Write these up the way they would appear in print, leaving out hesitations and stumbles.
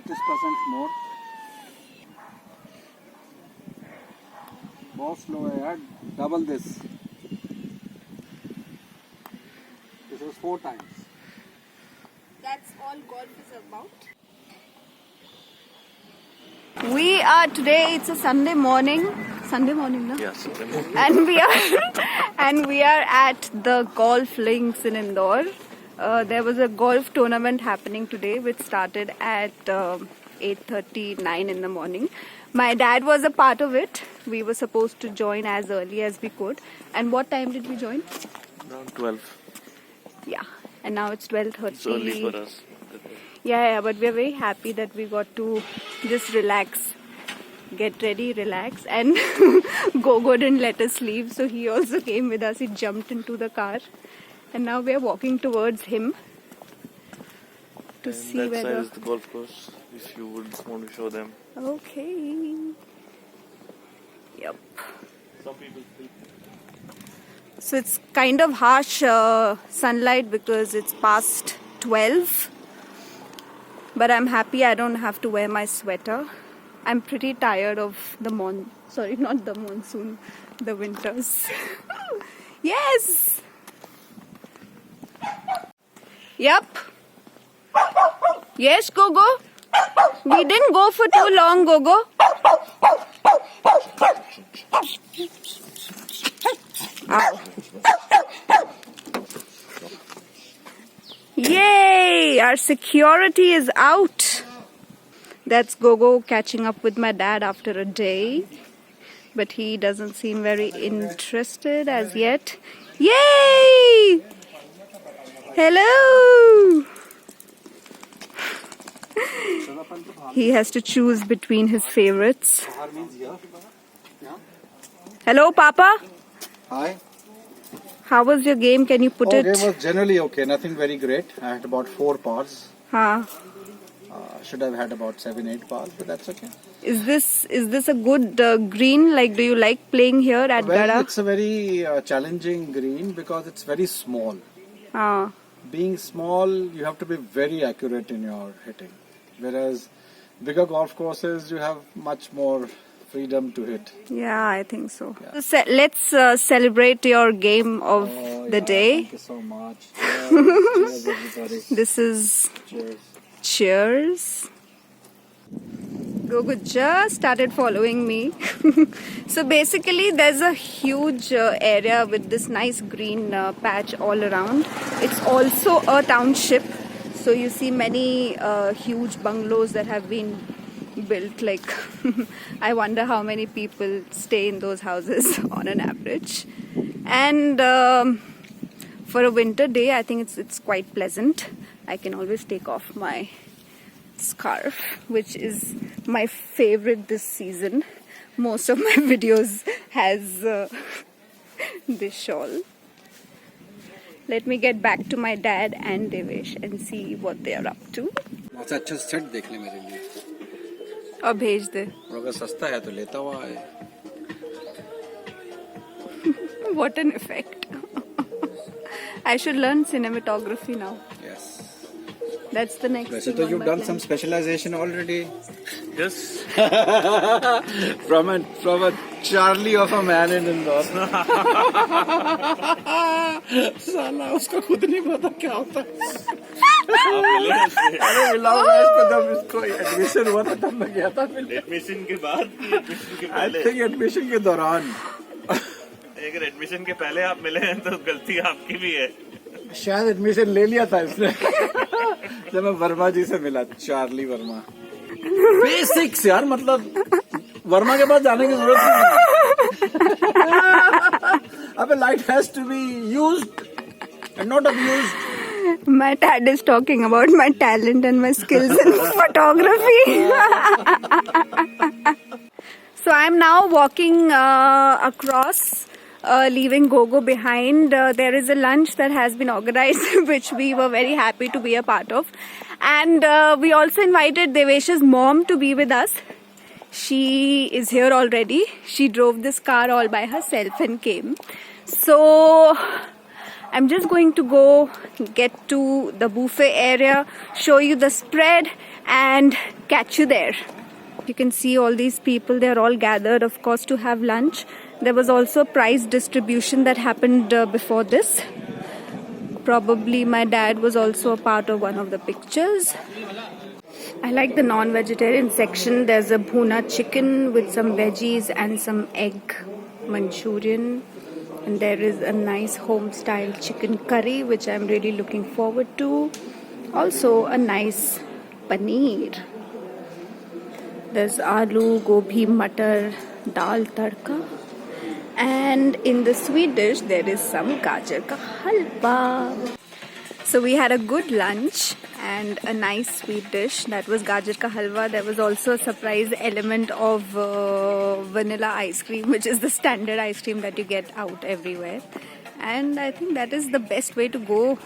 35% more. बहुत slow है यार. Double this. This is 4 times. That's all golf is about. We are today. It's a Sunday morning. Sunday morning, no? Yeah, Sunday morning. And we are at the golf links in Indore. There was a golf tournament happening today, which started at 8:39 in the morning. My dad was a part of it. We were supposed to join as early as we could. And what time did we join? Around 12. Yeah. And now it's 12:30. It's early for us. Yeah, but we're very happy that we got to just relax, get ready, relax, and Gogo didn't let us leave, so he also came with us. He jumped into the car, and now we're walking towards him to And see that whether. side is the golf course, if you would want to show them. Okay. Yep. Some people sleep. So it's kind of harsh sunlight because it's past 12. But I'm happy I don't have to wear my sweater. I'm pretty tired of the not the monsoon, the winters. Yes! Yep. Yes, Gogo. We didn't go for too long, Gogo. Ow. Yay! Our security is out. That's Gogo catching up with my dad after a day. But he doesn't seem very interested as yet. Yay! Hello! He has to choose between his favorites. Bahar means here. Yeah. Hello, Papa. Hi. How was your game? Can you put it? Game was generally okay. Nothing very great. I had about 4 pars. Huh. Should have had about 7-8 pars, but that's okay. Is this a good green? Like, do you like playing here at Well, Gara? it's a very challenging green because it's very small. Ah. Being small, you have to be very accurate in your hitting. Whereas bigger golf courses, you have much more freedom to hit. Yeah, I think so. Yeah. So let's celebrate your game of the day. Thank you so much. Cheers, everybody. This is Cheers. cheers. Gogo just started following me. So basically there's a huge area with this nice green patch all around. It's also a township. So you see many huge bungalows that have been built. Like, I wonder how many people stay in those houses on an average. And for a winter day, I think it's quite pleasant. I can always take off my scarf, which is my favorite this season. Most of my videos has this shawl. Let me get back to my dad and Devesh and see what they are up to. बहुत अच्छा set देख ले मेरे लिए. और भेज दे. और अगर सस्ता है तो लेता हुआ है. What an effect. I should learn cinematography now. Yes. That's the next वैसे thing तो on you've my done plan. some specialization already. Yes. from a Charlie of a man in Indore. साला उसको खुद नहीं पता क्या होता है. अरे मिला हुआ इसको जब इसको एडमिशन हुआ था तब मैं गया था. एडमिशन के बाद एडमिशन के आई पहले. थिंक एडमिशन के दौरान. अगर एडमिशन के पहले आप मिले हैं तो गलती आपकी भी है. शायद एडमिशन ले लिया था इसने. जब मैं वर्मा जी से मिला, चार्ली वर्मा. बेसिक्स यार, मतलब वर्मा के पास जाने की जरूरत नहीं. अबे light has to be used and not abused. My dad is talking about my talent and my skills in photography. So I'm now walking across, leaving Gogo behind. There is a lunch that has been organized, which we were very happy to be a part of. And we also invited Devesh's mom to be with us. She is here already. She drove this car all by herself and came. So I'm just going to go get to the buffet area, show you the spread, and catch you there. You can see all these people, they're all gathered, of course, to have lunch. There was also a prize distribution that happened before this. Probably my dad was also a part of one of the pictures. I like the non-vegetarian section. There's a bhuna chicken with some veggies and some egg Manchurian. And there is a nice home-style chicken curry, which I'm really looking forward to. Also a nice paneer. There's aloo, gobi, matar, dal tadka. And in the sweet dish, there is some gajar ka halwa. So we had a good lunch and a nice sweet dish. That was gajar ka halwa. There was also a surprise element of vanilla ice cream, which is the standard ice cream that you get out everywhere. And I think that is the best way to go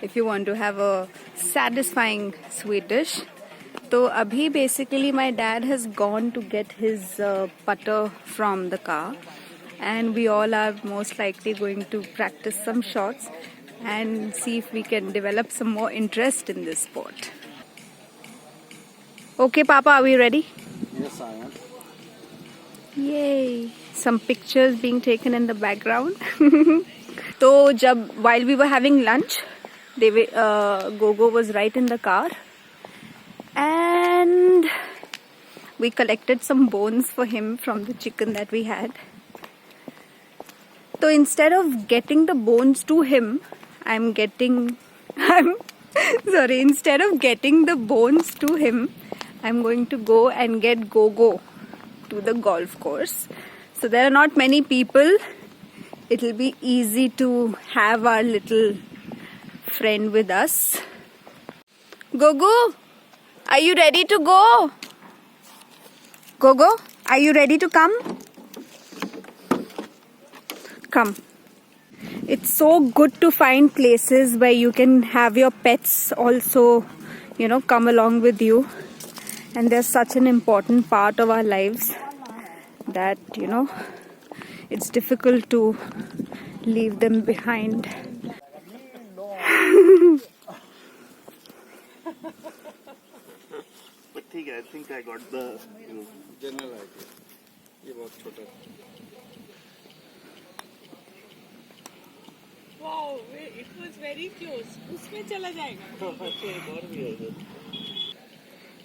if you want to have a satisfying sweet dish. So abhi basically my dad has gone to get his putter from the car. And we all are most likely going to practice some shots and see if we can develop some more interest in this sport. Okay, Papa, are we ready? Yes, I am. Yay! Some pictures being taken in the background. So, while we were having lunch, Gogo was right in the car. And we collected some bones for him from the chicken that we had. So instead of getting the bones to him, instead of getting the bones to him, I'm going to go and get Gogo to the golf course. So there are not many people. It'll be easy to have our little friend with us. Gogo, are you ready to go? Gogo, are you ready to come? Come. It's so good to find places where you can have your pets also, come along with you. And they're such an important part of our lives that, it's difficult to leave them behind. But I think I got the general idea. ये बहुत छोटा. Wow, it was very close. उसमें चला जाएगा.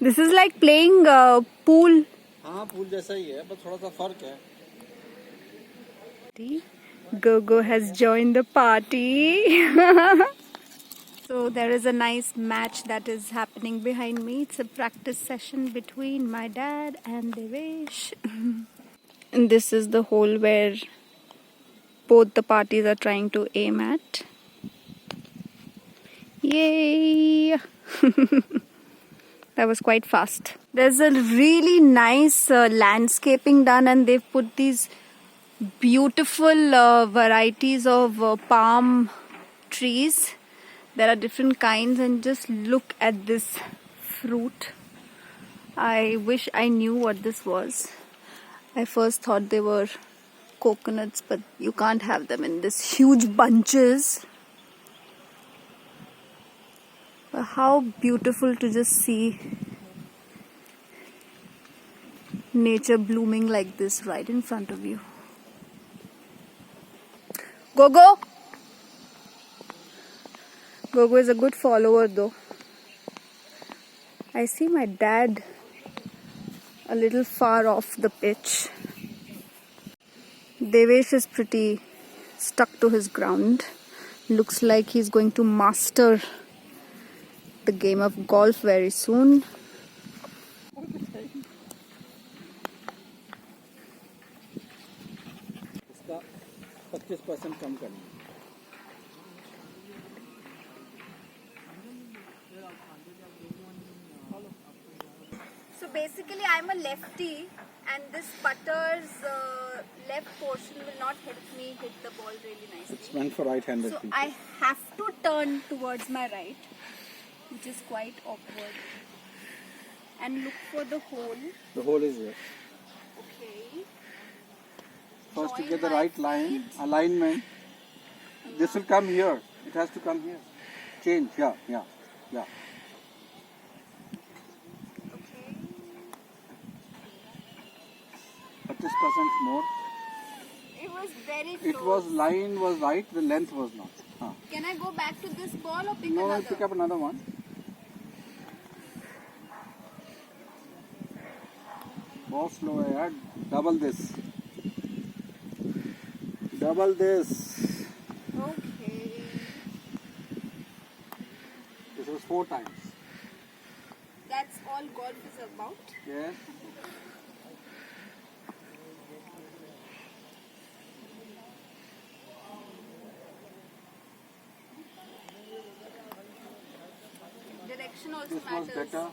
This is like playing pool. हाँ, pool जैसा ही है, but थोड़ा सा फर्क है. Gogo has joined the party. So there is a nice match that is happening behind me. It's a practice session between my dad and Devesh. And this is the hole where both the parties are trying to aim at. Yay! That was quite fast. There's a really nice landscaping done, and they've put these beautiful varieties of palm trees. There are different kinds, and just look at this fruit. I wish I knew what this was. I first thought they were coconuts, but you can't have them in this huge bunches. But how beautiful to just see nature blooming like this right in front of you. Gogo! Gogo is a good follower though. I see my dad a little far off the pitch. Devesh is pretty stuck to his ground. Looks like he's going to master the game of golf very soon. इसका 25% कम करना. So basically I'm a lefty, and this putter's left portion will not help me hit the ball really nicely. It's meant for right-handed So people. I have to turn towards my right, which is quite awkward, and look for the hole. The hole is there. Okay. First, you Join get the my right line, alignment. This will come here. It has to come here. Change. Yeah. 30% more. It was very It was line was right. The length was not. Can I go back to this ball or pick No, another? pick up another one. बहुत slow है यार. Double this. Okay. This was 4 times. That's all golf is about. Yes. Direction also This was matters. better.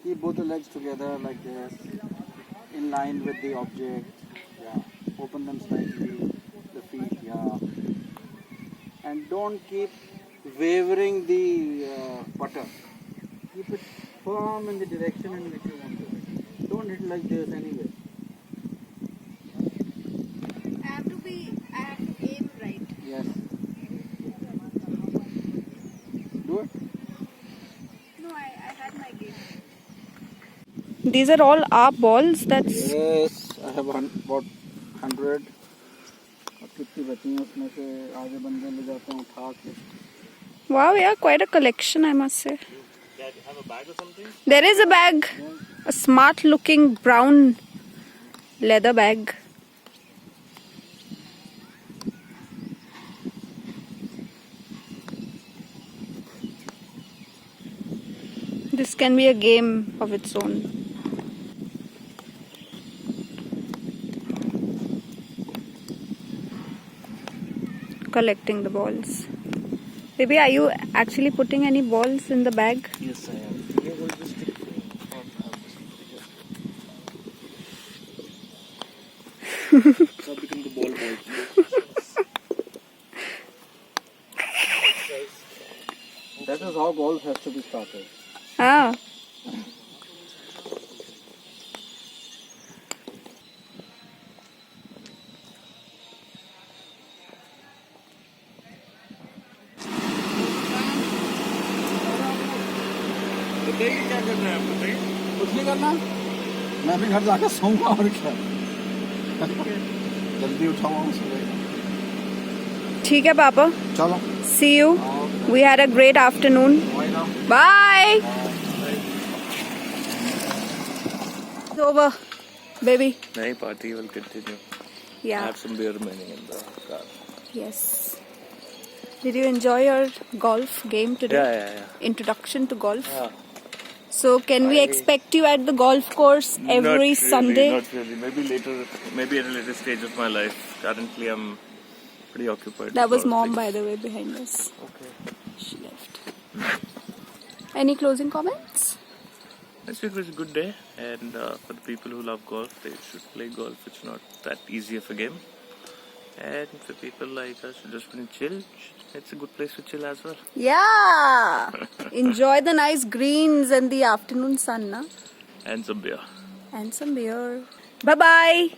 Keep both the legs together like this, in line with the object. Yeah. Open them slightly. The feet. Yeah. And don't keep wavering the putter. Keep it firm in the direction in which you want to. Don't hit like this anyway. I have to aim right. Yes. Do it. No, I had my game. These are all our balls. That's Yes, I have about 100. और कितनी बची हैं उसमें से आगे बंदे ले जाते हैं उठा के. wow, yeah, quite a collection, I must say. Yeah, do you have a bag or something? There is a bag, a smart-looking brown leather bag. This can be a game of its own. Collecting the balls. Baby, are you actually putting any balls in the bag? Yes, I am. So become the ball. That is how golf has to be started. Ah. बताइए क्या करना है आप बताइए. कुछ नहीं करना. मैं भी घर जाकर सोऊंगा और क्या. जल्दी उठाऊंगा सुबह. ठीक है पापा. चलो. See you. We had a great afternoon. Bye. It's over, baby. नहीं, party will continue. Yeah. Have some beer remaining in the car. Yes. Did you enjoy your golf game today? Yeah. Introduction to golf. Yeah. So can we expect you at the golf course every Sunday? Not really. Maybe later. Maybe at a later stage of my life. Currently, I'm pretty occupied. That was with a lot of mom, things. by the way, behind us. Okay. She left. Any closing comments? This week was a good day, and for the people who love golf, they should play golf. It's not that easy of a game. And for people like us who just want to chill, it's a good place to chill as well. Yeah. Enjoy the nice greens and the afternoon sun, na? And some beer. And some beer. Bye-bye.